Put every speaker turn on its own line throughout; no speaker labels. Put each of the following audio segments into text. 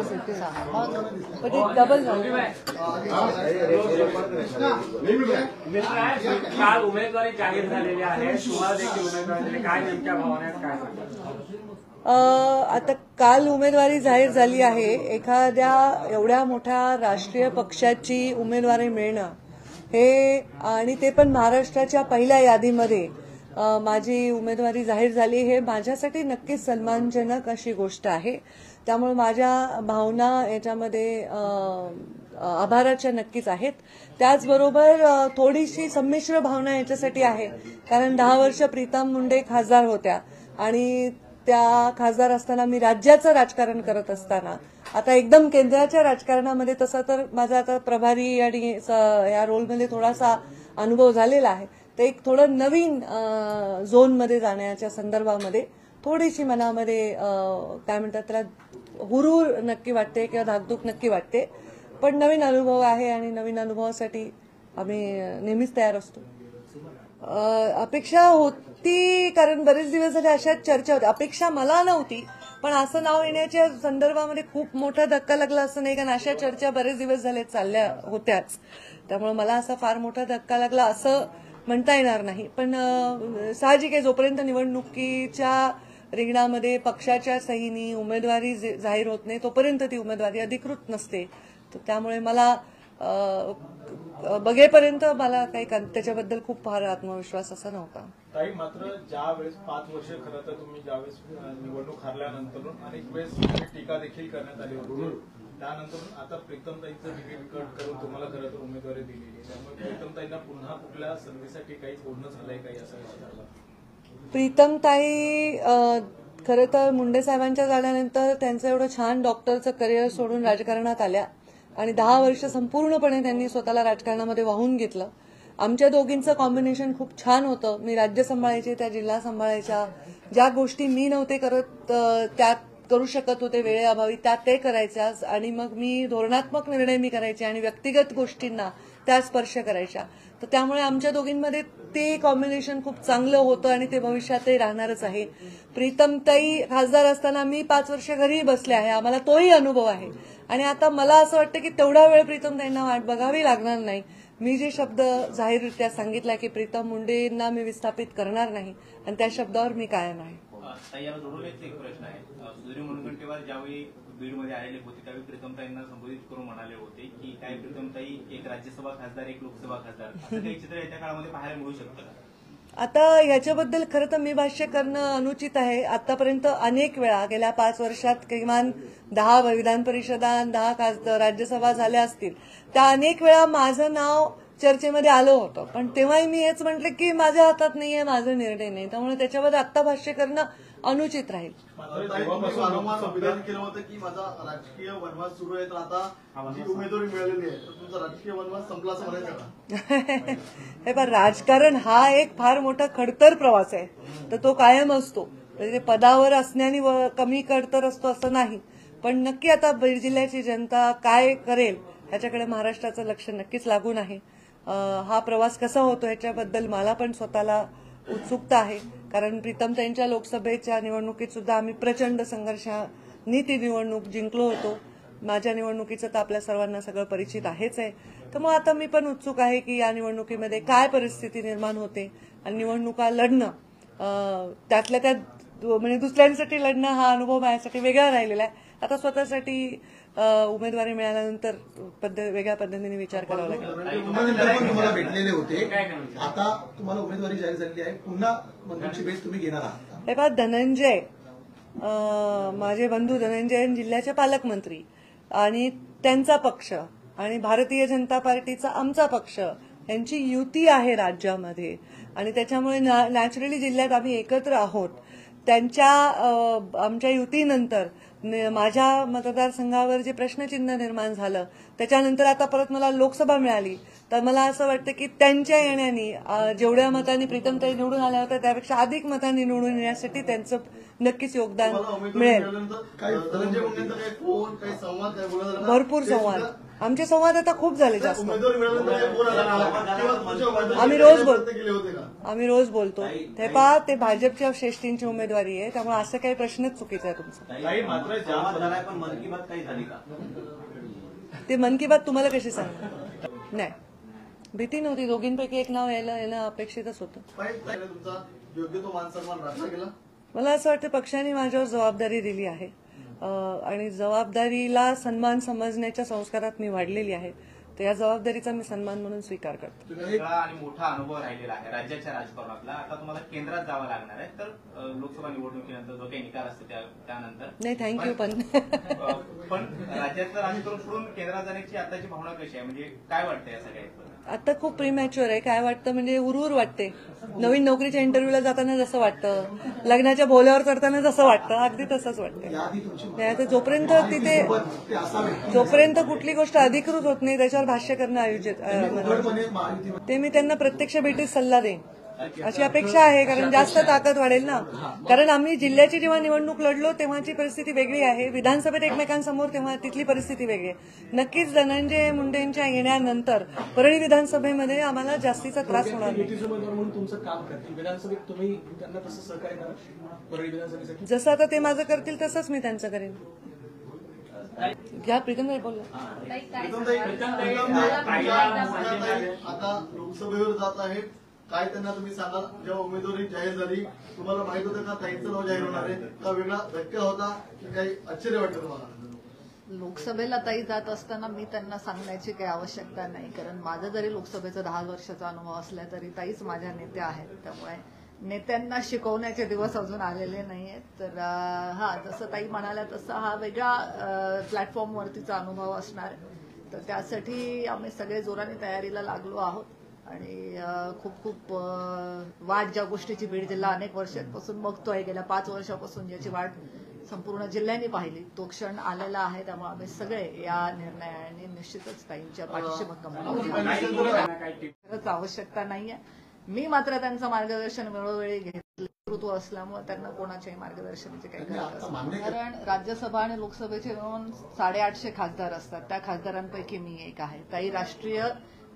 पण ते डबल झालं.
काल उमेदवारी जाहीर झालेली आहे, तुम्हाला देखील उमेदवारी दिली, काय नेमक्या भावना आहेत, काय सांगता?
आता काल उमेदवारी जाहीर झाली आहे. एखाद्या एवढ्या मोठ्या राष्ट्रीय पक्षाची उमेदवारी मिळणं हे, आणि ते पण महाराष्ट्राच्या पहिल्या यादीमध्ये माझी उमेदवारी जाहीर झाली, हे माझ्यासाठी नक्कीच सन्मानजनक अशी गोष्ट आहे. त्यामुळे माझ्या भावना याच्यामध्ये आभाराच्या नक्कीच आहेत. त्याचबरोबर थोडीशी संमिश्र भावना याच्यासाठी आहे, कारण 10 वर्ष प्रीतम मुंडे खासदार होत्या आणि त्या खासदार असताना मी राज्याचं राजकारण करत असताना आता एकदम केंद्राच्या राजकारणामध्ये, तसं तर माझा आता प्रभारी आणि या रोलमध्ये थोडासा अनुभव झालेला आहे, तर एक थोडं नवीन झोनमध्ये जाण्याच्या संदर्भामध्ये थोडीशी मनामध्ये काय म्हणतात त्याला हुरूर नक्की वाटते किंवा धाकधूक नक्की वाटते. पण नवीन अनुभव आहे आणि नवीन अनुभवासाठी आम्ही नेहमीच तयार असतो. अपेक्षा होती, कारण बरेच दिवस झाले अशा चर्चा होत्या. अपेक्षा मला नव्हती, पण असं नाव येण्याच्या संदर्भामध्ये खूप मोठा धक्का लागला असं नाही, कारण अशा चर्चा बरेच दिवस झाले चालल्या होत्याच. त्यामुळे मला असा फार मोठा धक्का लागला असं म्हणता येणार नाही. पण साहजिक आहे, जोपर्यंत निवडणुकीच्या रिंगणामध्ये पक्षाच्या सहीनी उमेदवारी जाहीर होत नाही तोपर्यंत ती उमेदवारी अधिकृत नसते. तर त्यामुळे मला बघेपर्यंत मला काही त्याच्याबद्दल खूप फार आत्मविश्वास असा नव्हता.
ताई, मात्र ज्या वेळेस 5 वर्ष खरं तर तुम्ही ज्यावेळेस निवडणूक हारल्यानंतर अनेक वेळेस टीका देखील करण्यात आली होती, त्यानंतर आता प्रीतमताईंचं तिकीट कट करून तुम्हाला खरं तर उमेदवारी दिलेली, त्यामुळे प्रीतमताईंना पुन्हा कुठल्या संधीसाठी काही बोलणं झालंय काही असं विचारलं?
प्रीतमताई खरं तर मुंडे साहेबांच्या झाल्यानंतर त्यांचं एवढं छान डॉक्टरचं करिअर सोडून राजकारणात आल्या आणि 10 वर्ष संपूर्णपणे त्यांनी स्वतःला राजकारणामध्ये वाहून घेतलं. आमच्या दोघींचं कॉम्बिनेशन खूप छान होतं. मी राज्य सांभाळायचे, त्या जिल्हा सांभाळायच्या. ज्या गोष्टी मी नव्हते करत त्या करू शकत होते वेळेअभावी, त्या ते करायच्या, आणि मग मी धोरणात्मक निर्णय मी करायचे आणि व्यक्तिगत गोष्टींना त्या स्पर्श करायच्या. तर त्यामुळे आमच्या दोघींमध्ये ते कॉम्बिनेशन खूप चांगलं होतं आणि ते भविष्यातही राहणारच आहे. प्रीतमताई खासदार असताना मी 5 वर्ष घरी बसले आहे, आम्हाला तोही अनुभव आहे. आणि आता मला असं वाटतं की तेवढा वेळ प्रीतमताईंना वाट बघावी लागणार नाही. मी जे शब्द जाहीररित्या सांगितला की प्रीतम मुंडेंना मी विस्थापित करणार नाही, आणि त्या शब्दावर मी कायम आहे.
ताई, याला जोडून एक प्रश्न आहे. सुधीर मुनगंटीवार ज्यावेळी बीडमध्ये आलेले होते त्यावेळी प्रीतमताईंना संबोधित करून म्हणाले होते की काय प्रीतमताई एक राज्यसभा खासदार, एक लोकसभा खासदार, असं काही चित्र येत्या काळामध्ये पाहायला मिळू शकतं का?
आता याच्याबद्दल खरं तर मी भाष्य करणं अनुचित आहे. आतापर्यंत अनेक वेळा गेल्या 5 वर्षात किमान 10 विधान परिषदा, 10 राज्यसभा झाल्या असतील, त्या अनेक वेळा माझं नाव चर्चेमध्ये आलं होतं. पण तेव्हाही मी हेच म्हटलं की माझ्या हातात नाहीये, माझा निर्णय नाही, त्यामुळे त्याच्यावर आत्ता भाष्य करणं अनुचित राहील.
संविधान केलं होतं की माझा राजकीय वनवास सुरू आहे, तर आता जी उमेदवारी मिळालेली आहे तर तुमचा राजकीय वनवास संपला असं म्हणायचं का?
हे पण राजकारण हा एक फार मोठा खडतर प्रवास आहे, तर तो कायम असतो. म्हणजे पदावर असण्याने कमी खडतर असतो असं नाही. पण नक्की आता बीड जिल्ह्याची जनता काय करेल ह्याच्याकडे महाराष्ट्राचं लक्ष नक्कीच लागून आहे. हा प्रवास कसा होतो ह्याच्याबद्दल मला पण स्वतःला उत्सुकता आहे, कारण प्रीतमताईंच्या लोकसभेच्या निवडणुकीत सुद्धा आम्ही प्रचंड संघर्षाने ती निवडणूक जिंकलो होतो. माझ्या निवडणुकीचं तर आपल्या सर्वांना सगळं परिचित आहेच आहे. तर मग आता मी पण उत्सुक आहे की या निवडणुकीमध्ये काय परिस्थिती निर्माण होते, आणि निवडणुका लढणं त्यातल्या त्यात म्हणजे दुसऱ्यांसाठी लढणं हा अनुभव माझ्यासाठी वेगळा राहिलेला आहे. आता स्वतःसाठी उमेदवारी मिळाल्यानंतर वेगळ्या पद्धतीने विचार करावा लागेल.
तुम्हाला भेटलेले होते, आता तुम्हाला उमेदवारी जाहीर झालेली आहे, पुन्हा मंत्र्यांची भेट तुम्ही घेणार आहात?
हे पहा, धनंजय माझे बंधू धनंजय जिल्ह्याचे पालकमंत्री आणि त्यांचा पक्ष आणि भारतीय जनता पार्टीचा आमचा पक्ष यांची युती आहे राज्यामध्ये, आणि त्याच्यामुळे नॅचरली जिल्ह्यात आम्ही एकत्र आहोत. आमच्या युतीनंतर माझ्या मतदारसंघावर जे प्रश्नचिन्ह निर्माण झालं त्याच्यानंतर आता परत मला लोकसभा मिळाली, तर मला असं वाटतं की त्यांच्या येण्याने जेवढ्या मतांनी प्रीतमताई निवडून आल्या होत्या त्यापेक्षा अधिक मतांनी निवडून येण्यासाठी त्यांचं नक्कीच योगदान मिळेल.
भरपूर संवाद
आमचे संवाद आता खूप झाले जास्त.
उमेदवारी मिळाल्यानंतर काही फोन आला का? किंवा तुमच्या उमेदवारी
आम्ही रोज बोल-
प्रयत्न केले होते का?
आम्ही रोज बोलतो. ते पहा, ते भाजपच्या श्रेष्ठींची उमेदवारी आहे, त्यामुळे असं काही प्रश्नच चुकीचा आहे तुमचा.
काही मात्र ज्या
पण मन की बात काही झाली का?
ते मन की बात तुम्हाला कशी सांगणार? नाही, भीती नव्हती. दोघींपैकी एक नाव येणं अपेक्षितच होतं.
तुमचा योग्य तो मान सन्मान राखला गेला.
मला असं वाटतं पक्षाने माझ्यावर जबाबदारी दिली आहे आणि जबाबदारीला सन्मान समजण्याच्या संस्कारात मी वाढलेली आहे. तर या जबाबदारीचा मी सन्मान म्हणून स्वीकार करतो.
वेगळा आणि मोठा अनुभव राहिलेला आहे राज्याच्या राजकारणातला. आता तुम्हाला केंद्रात जावं लागणार आहे, तर लोकसभा निवडणुकीनंतर जो काही निकाल असतो त्यानंतर
नाही, थँक्यू.
पण राज्याचं राजकारण सोडून केंद्रात जाण्याची आताची भावना कशी आहे, म्हणजे काय वाटतं या सगळ्या?
आता खूप प्रीमॅच्युअर आहे. काय वाटतं म्हणजे उरवर वाटते. नवीन नोकरीच्या इंटरव्ह्यूला जाताना जसं वाटतं, लग्नाच्या भोल्यावर चढताना जसं वाटतं, अगदी तसंच वाटतं. त्यात जोपर्यंत कुठली गोष्ट अधिकृत होत नाही त्याच्यावर भाष्य करणं आयोजित ते मी त्यांना प्रत्यक्ष भेटीत सल्ला देईन अशी अपेक्षा आहे, कारण जास्त ताकद वाढेल ना. कारण आम्ही जिल्ह्याची जेव्हा निवडणूक लढलो तेव्हाची परिस्थिती वेगळी आहे, विधानसभेत एकमेकांसमोर तेव्हा तिथली परिस्थिती वेगळी आहे. नक्कीच धनंजय मुंडेंच्या येण्यानंतर परळी विधानसभेमध्ये आम्हाला जास्तीचा त्रास होणार नाही.
म्हणून तुमचं काम करतील विधानसभेत, तुम्ही त्यांना तसं सहकार्य करा परळी विधानसभेसाठी.
जसं आता ते माझं करतील तसंच मी त्यांचं करेन. घ्या प्रीतम बोलला.
आता लोकसभेवर जात आहेत, काय त्यांना तुम्ही सांगाल? जेव्हा उमेदवारी जाहीर झाली तुम्हाला माहित होतं का ताईंचं नाव जाहीर होणार आहे? का वेगळा धक्का होता की काही आश्चर्य वाटतं तुम्हाला?
लोकसभेला ताई जात असताना मी त्यांना सांगण्याची काही आवश्यकता नाही, कारण माझं जरी लोकसभेचा 10 वर्षाचा अनुभव असला तरी ताईच माझ्या नेत्या आहेत. त्यामुळे नेत्यांना शिकवण्याचे दिवस अजून आलेले नाहीयेत. तर हा, जसं ताई म्हणाल्या तसं हा वेगळा प्लॅटफॉर्मवरतीचा अनुभव असणार आहे. तर त्यासाठी आम्ही सगळे जोराने तयारीला लागलो आहोत आणि खूप खूप वाट, ज्या गोष्टीची बीड जिल्हा अनेक वर्षांपासून बघतोय, गेल्या 5 वर्षापासून ज्याची वाट संपूर्ण जिल्ह्याने पाहिली, तो क्षण आलेला आहे. त्यामुळे आम्ही सगळे या निर्णयाने निश्चितच ताईंच्या पाठीशी भक्कम खरंच आवश्यकता नाहीये. मी मात्र त्यांचं मार्गदर्शन वेळोवेळी घेतलं. नेतृत्व असल्यामुळे त्यांना कोणाच्याही मार्गदर्शनाची काही गरज नाही. कारण राज्यसभा आणि लोकसभेचे मिळून 850 खासदार असतात. त्या खासदारांपैकी मी एक आहे. ताई राष्ट्रीय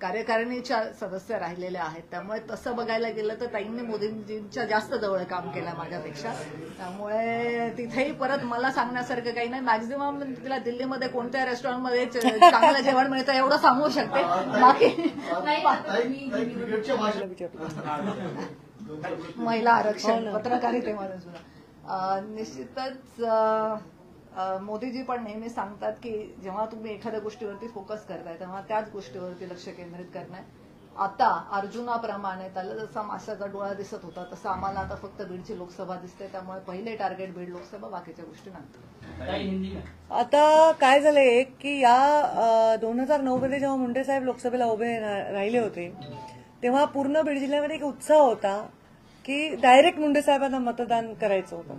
कार्यकारिणीच्या सदस्य राहिलेल्या आहेत. त्यामुळे तसं बघायला गेलं तर ताईंनी मोदींजींच्या जास्त जवळ काम केलं माझ्यापेक्षा. त्यामुळे तिथेही परत मला सांगण्यासारखं काही नाही. मॅक्झिमम तिला दिल्लीमध्ये कोणत्या रेस्टॉरंटमध्ये चांगलं जेवण मिळतं एवढं सांगू शकते. बाकी महिला आरक्षण, पत्रकारितेमध्ये सुद्धा निश्चितच मोदीजी पण नेहमी सांगतात की जेव्हा तुम्ही एखाद्या गोष्टीवरती फोकस करताय तेव्हा त्याच गोष्टीवरती लक्ष केंद्रित करणं. आता अर्जुनाप्रमाणे त्याला जसा माशाचा डोळा दिसत होता तसं आम्हाला आता फक्त बीडची लोकसभा दिसते. त्यामुळे पहिले टार्गेट बीड लोकसभा, बाकीच्या गोष्टी नंतर.
आता काय झालंय की या 2009 मध्ये जेव्हा मुंडे साहेब लोकसभेला उभे राहिले होते तेव्हा पूर्ण बीड जिल्ह्यामध्ये एक उत्साह होता की डायरेक्ट मुंडे साहेबांना मतदान करायचं होतं.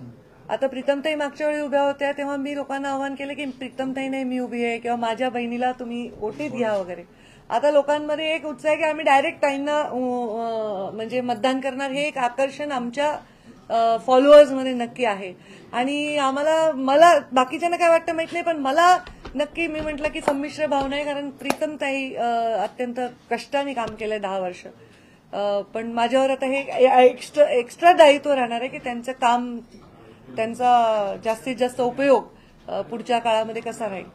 आता प्रीतमताई मागच्या वेळी उभ्या होत्या तेव्हा मी लोकांना आवाहन केलं की प्रीतमताई नाही, मी उभी आहे, किंवा माझ्या बहिणीला तुम्ही ओटीत घ्या वगैरे. आता लोकांमध्ये एक उत्साह आहे की आम्ही डायरेक्ट ताईंना म्हणजे मतदान करणार. हे एक आकर्षण आमच्या फॉलोअर्समध्ये नक्की आहे. आणि मला बाकीच्यांना काय वाटतं माहित नाही, पण मला नक्की मी म्हटलं की संमिश्र भावना आहे. कारण प्रीतमताई अत्यंत कष्टाने काम केलंय 10 वर्ष. पण माझ्यावर आता हे एक्स्ट्रा दायित्व राहणार आहे की त्यांचं काम, त्यांचा जास्तीत जास्त उपयोग पुढच्या काळामध्ये कसा राहील.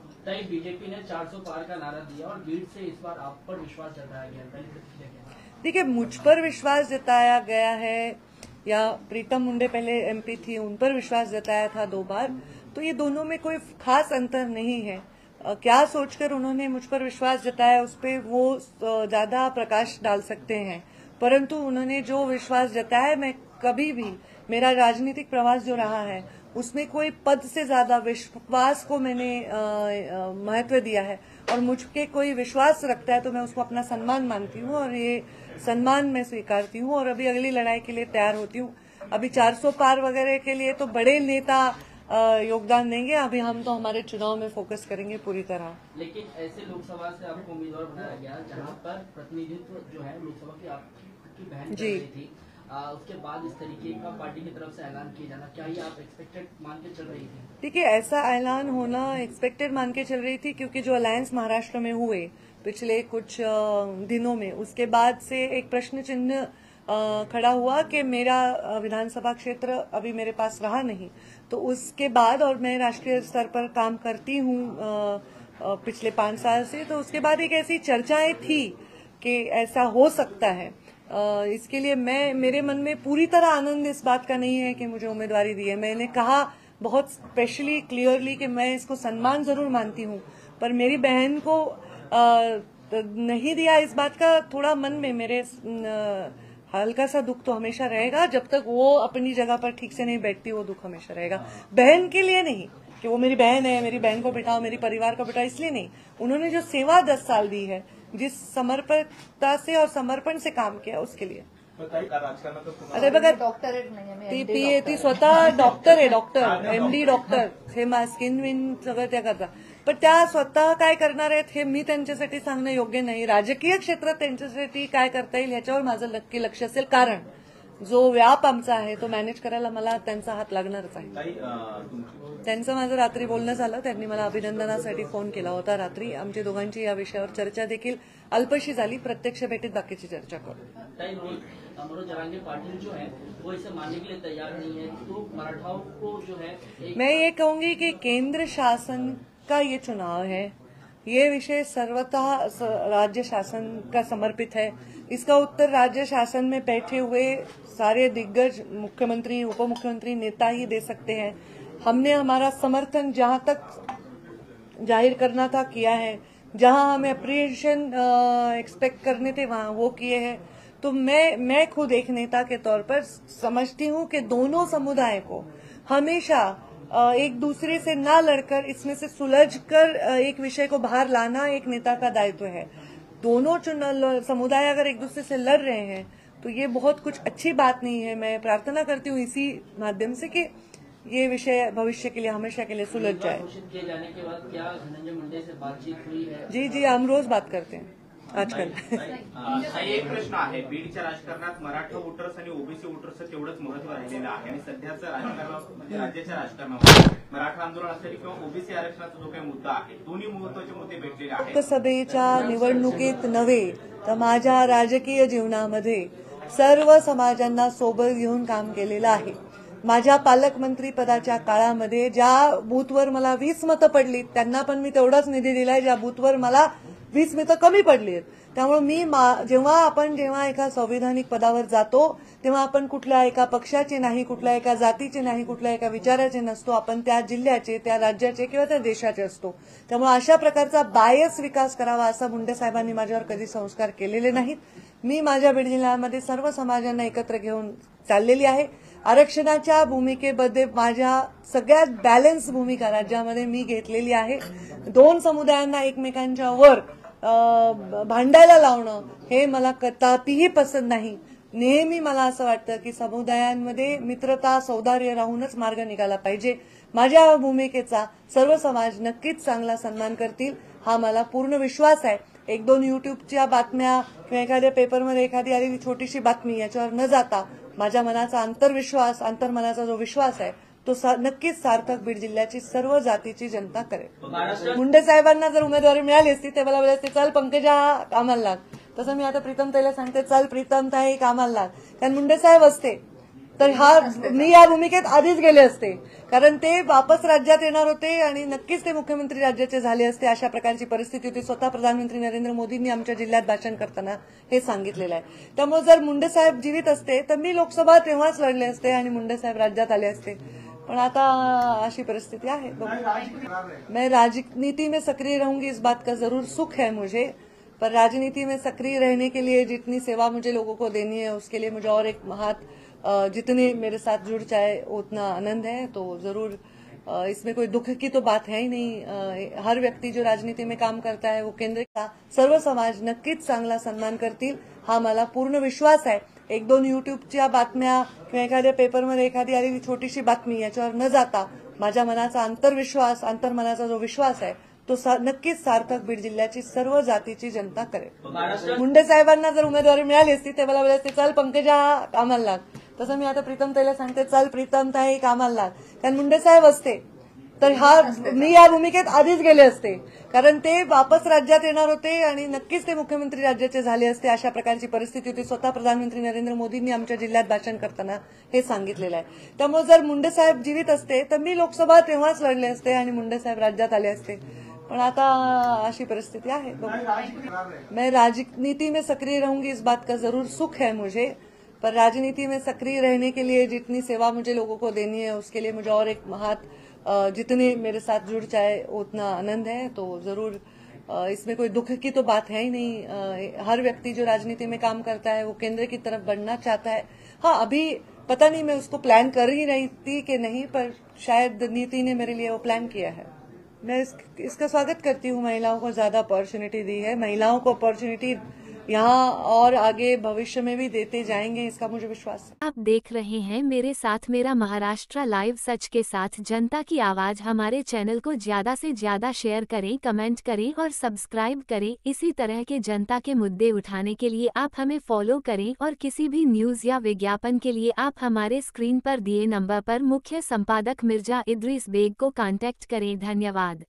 बीजेपी ने 400 पार का नारा दिया और बीड से इस बार आप पर विश्वास जताया गया.
देखिए, मुझ पर विश्वास जताया गया है या प्रीतम मुंडे पहले एमपी थी, उन पर विश्वास जताया था 2 बार. तो ये दोनों में कोई खास अंतर नहीं है. क्या सोचकर उन्होंने मुझ पर विश्वास जताया उस पर वो ज्यादा प्रकाश डाल सकते हैं. परंतु उन्होंने जो विश्वास जताया, मैं कभी भी, मेरा राजनीतिक प्रवास जो रहा है उसमें कोई पद से ज्यादा विश्वास को मैंने महत्व दिया है. और मुझ पे कोई विश्वास रखता है तो मैं उसको अपना सम्मान मानती हूँ और ये सम्मान मैं स्वीकारती हूँ और अभी अगली लड़ाई के लिए तैयार होती हूँ. अभी 400 पार वगैरह के लिए तो बड़े नेता योगदान देंगे. अभी हम तो हमारे चुनाव में फोकस करेंगे पूरी तरह.
लेकिन ऐसे लोकसभा से आपको उम्मीदवार बनाया गया जहाँ पर प्रतिनिधित्व जो है लोकसभा की आपकी बहन कर रही थी, उसके बाद इस तरीके का पार्टी की तरफ से ऐलान किया जाना, क्या ये आप एक्सपेक्टेड मान के चल रही थी?
देखिए, ऐसा ऐलान होना एक्सपेक्टेड मान के चल रही थी, क्योंकि जो अलायंस महाराष्ट्र में हुए पिछले कुछ दिनों में, उसके बाद से एक प्रश्न चिन्ह खड़ा हुआ कि मेरा विधानसभा क्षेत्र अभी मेरे पास रहा नहीं। तो उसके बाद, और मैं राष्ट्रीय स्तर पर काम करती हूँ पिछले 5 साल से, तो उसके बाद एक ऐसी चर्चाएं थी कि ऐसा हो सकता है। इसके लिए मेरे मन में पूरी तरह आनंद इस बात का नहीं है कि मुझे उम्मीदवारी दी है। मैंने कहा बहुत स्पेशली क्लियरली कि मैं इसको सम्मान जरूर मानती हूँ, पर मेरी बहन को नहीं दिया, इस बात का थोड़ा मन में मेरे हल्का सा दुख तो हमेशा रहेगा। जब तक वो अपनी जगह पर ठीक से नहीं बैठती, वो दुख हमेशा रहेगा। बहन के लिए नहीं कि वो मेरी बहन है, मेरी बहन को बिठाओ, मेरी परिवार को बिठाओ, इसलिए नहीं। उन्होंने जो सेवा 10 साल दी है, जिस समर्पणता से और समर्पण से काम किया, उसके लिए। अरे बघा,
डॉक्टरेट नाही
ती स्वतः डॉक्टर आहे, डॉक्टर MD डॉक्टर, हे स्किन विन सगळं त्या करतात, पण त्या स्वतः काय करणार आहेत हे मी त्यांच्यासाठी सांगणं योग्य नाही। राजकीय क्षेत्रात त्यांच्यासाठी काय करता येईल ह्याच्यावर माझं नक्की लक्ष असेल, कारण जो व्याप आमचा आहे तो मॅनेज करायला मला त्यांचा हात लागणारच आहे। त्यांचं माझं रात्री बोलणं झालं, त्यांनी मला अभिनंदनासाठी फोन केला होता रात्री। आमची दोघांची या विषयावर चर्चा देखील अल्पशी झाली, प्रत्यक्ष भेटीत बाकीची चर्चा करू।
मनोज जरांगे पाटिल जो है वो इसे मानने के लिए तैयार नहीं है, तो मराठाओं को जो है
मैं ये कहूंगी कि केंद्र शासन का ये चुनाव है, ये विषय सर्वतः राज्य शासन का समर्पित है। इसका उत्तर राज्य शासन में बैठे हुए सारे दिग्गज मुख्यमंत्री, उप मुख्यमंत्री, नेता ही दे सकते हैं। हमने हमारा समर्थन जहां तक जाहिर करना था किया है, जहां हमें अप्रिशिएशन एक्सपेक्ट करने थे वहां वो किए हैं। तो मैं खुद एक नेता के तौर पर समझती हूं कि दोनों समुदाय को हमेशा एक दूसरे से ना लड़कर, इसमें से सुलझकर एक विषय को बाहर लाना एक नेता का दायित्व है। दोनों समुदाय अगर एक दूसरे से लड़ रहे हैं तो ये बहुत कुछ अच्छी बात नहीं है। मैं प्रार्थना करती हूँ इसी माध्यम से कि ये विषय भविष्य के लिए, हमेशा के लिए सुलझ जाए।
घोषित किए जाने के बाद क्या धनंजय मुंडे से बातचीत हुई है?
जी, हम रोज बात करते हैं आजकल।
एक प्रश्न आहे, बीडच्या राजकारणात मराठा वोटर्स आणि ओबीसी वोटर्सचं तेवढंच महत्व राहिलेलं आहे, आणि सध्याचं राजकारण म्हणजे राज्याच्या राजकारणामध्ये मराठा आंदोलन असेल किंवा ओबीसी आरक्षणाचा जो काही मुद्दा आहे, दोन्ही महत्वाचे मुद्दे भेटलेले आहेत।
लोकसभेच्या निवडणुकीत नव्हे तर माझ्या राजकीय जीवनामध्ये सर्व समाजांना सोबत घेऊन काम केलेलं आहे। माझ्या पालकमंत्री पदाच्या काळामध्ये ज्या बूथवर मला 20 मतं पडली, त्यांना पण मी तेवढाच निधी दिलाय ज्या बूथवर मला 20 मतं कमी पडली आहेत। त्यामुळे मी जेव्हा एका संविधानिक पदावर जातो तेव्हा आपण कुठल्या एका पक्षाचे नाही, कुठल्या एका जातीचे नाही, कुठल्या एका विचाराचे नसतो, आपण त्या जिल्ह्याचे, त्या राज्याचे किंवा त्या देशाचे असतो। त्यामुळे अशा प्रकारचा बायस विकास करावा असा मुंडे साहेबांनी माझ्यावर कधी संस्कार केलेले नाहीत। मी माझ्या बीड जिल्ह्यामध्ये सर्व समाजांना एकत्र घेऊन चाललेली आहे। आरक्षणाच्या भूमिकेमध्ये माझ्या सगळ्यात बॅलन्स भूमिका राज्यामध्ये मी घेतलेली आहे। दोन समुदायांना एकमेकांच्या वर भांडायला लावणं हे मला कदापिही पसंत नाही। नेहमी मला असं वाटतं की समुदायांमध्ये मित्रता, सौहार्द राहूनच मार्ग निघाला पाहिजे। माझ्या भूमिकेचा सर्व समाज नक्कीच चांगला सन्मान करतील हा मला पूर्ण विश्वास आहे। 1-2 युट्यूबच्या बातम्या किंवा एखाद्या पेपरमध्ये एखादी आलेली छोटीशी बातमी याच्यावर न जाता माझ्या मनाचा अंतर्मनाचा जो विश्वास आहे तो नक्कीच सार्थक बीड जिल्ह्याची सर्व जातीची जनता करेल। मुंडे साहेबांना जर उमेदवारी मिळाली असती ते मला बोलायचे चल पंकजा कामाला लाग, तसं मी आता प्रीतमताईला सांगते चल प्रीतमताई कामाला लाग, कारण मुंडे साहेब असते तर मी या भूमिकेत आधीच गेले असते, कारण ते वापस राज्यात येणार होते आणि नक्कीच ते मुख्यमंत्री राज्याचे झाले असते। अशा प्रकारची परिस्थिती होती। स्वतः प्रधानमंत्री नरेंद्र मोदींनी आमच्या जिल्ह्यात भाषण करताना हे सांगितलेलं आहे। त्यामुळे जर मुंडे साहेब जीवित असते तर मी लोकसभा तेव्हाच लढले असते आणि मुंडे साहेब राज्यात आले असते, पण आता अशी परिस्थिति है। मैं राजनीति में सक्रिय रहूंगी, इस बात का जरूर सुख है मुझे, पर राजनीति में सक्रिय रहने के लिए जितनी सेवा मुझे लोगों को देनी है उसके लिए मुझे और एक हाथ जितने मेरे साथ जुड़ जाए उतना आनंद है। तो जरूर इसमें कोई दुख की तो बात है ही नहीं। हर व्यक्ति जो राजनीति में काम करता है वो केंद्र का सर्व समाज नक्कीच चांगला सन्मान करतील हा मला पूर्ण विश्वास आहे। 1-2 युट्यूबच्या बातम्या किंवा एखाद्या पेपरमध्ये एखादी आलेली छोटीशी बातमी याच्यावर न जाता माझ्या मनाचा अंतर्मनाचा जो विश्वास आहे तो नक्कीच सार्थक बीड जिल्ह्याची सर्व जातीची जनता करेल.
महाराष्ट्र
मुंडे साहेबांना जर उमेदवारी मिळाली असती ते मला बोलायचे चल पंकजा कामाला लाग. तसं मी आता प्रीतमताईला सांगते चल प्रीतमताई कामाला लाग. कारण मुंडे साहेब असते तर मी या भूमिकेत आधीच गेले असते, कारण ते वापस राज्यात येणार होते आणि नक्कीच ते मुख्यमंत्री राज्याचे झाले असते. अशा प्रकारची परिस्थिती होती. स्वतः प्रधानमंत्री नरेंद्र मोदींनी आमच्या जिल्ह्यात भाषण करताना हे सांगितलेलं आहे. त्यामुळे जर मुंडे साहेब जीवित असते तर मी लोकसभा तेव्हाच लढले असते आणि मुंडे साहेब राज्यात आले असते. पण आता अशी परिस्थिति है. मैं राजनीति में सक्रिय रहूंगी, इस बात का जरूर सुख है मुझे, पर राजनीति में सक्रिय रहने के लिए जितनी सेवा मुझे लोगों को देनी है उसके लिए मुझे और एक हाथ जितने मेरे साथ जुड़ जाए उतना आनंद है. तो जरूर इसमें कोई दुख की तो बात है ही नहीं. हर व्यक्ति जो राजनीति में काम करता है वो केंद्र की तरफ बढ़ना चाहता है. हाँ, अभी पता नहीं मैं उसको प्लान कर ही रही थी कि नहीं, पर शायद नीति ने मेरे लिए वो प्लान किया है. मैं इसका स्वागत करती हूँ. महिलाओं को ज्यादा अपॉर्चुनिटी दी है. महिलाओं को अपॉर्चुनिटी यहाँ और आगे भविष्य में भी देते जाएंगे, इसका मुझे विश्वास है.
आप देख रहे हैं मेरे साथ मेरा महाराष्ट्र लाइव, सच के साथ जनता की आवाज. हमारे चैनल को ज्यादा से ज्यादा शेयर करें, कमेंट करें और सब्सक्राइब करें. इसी तरह के जनता के मुद्दे उठाने के लिए आप हमें फॉलो करें और किसी भी न्यूज या विज्ञापन के लिए आप हमारे स्क्रीन पर दिए नंबर पर मुख्य संपादक मिर्जा इद्रीस बेग को कांटेक्ट करें. धन्यवाद.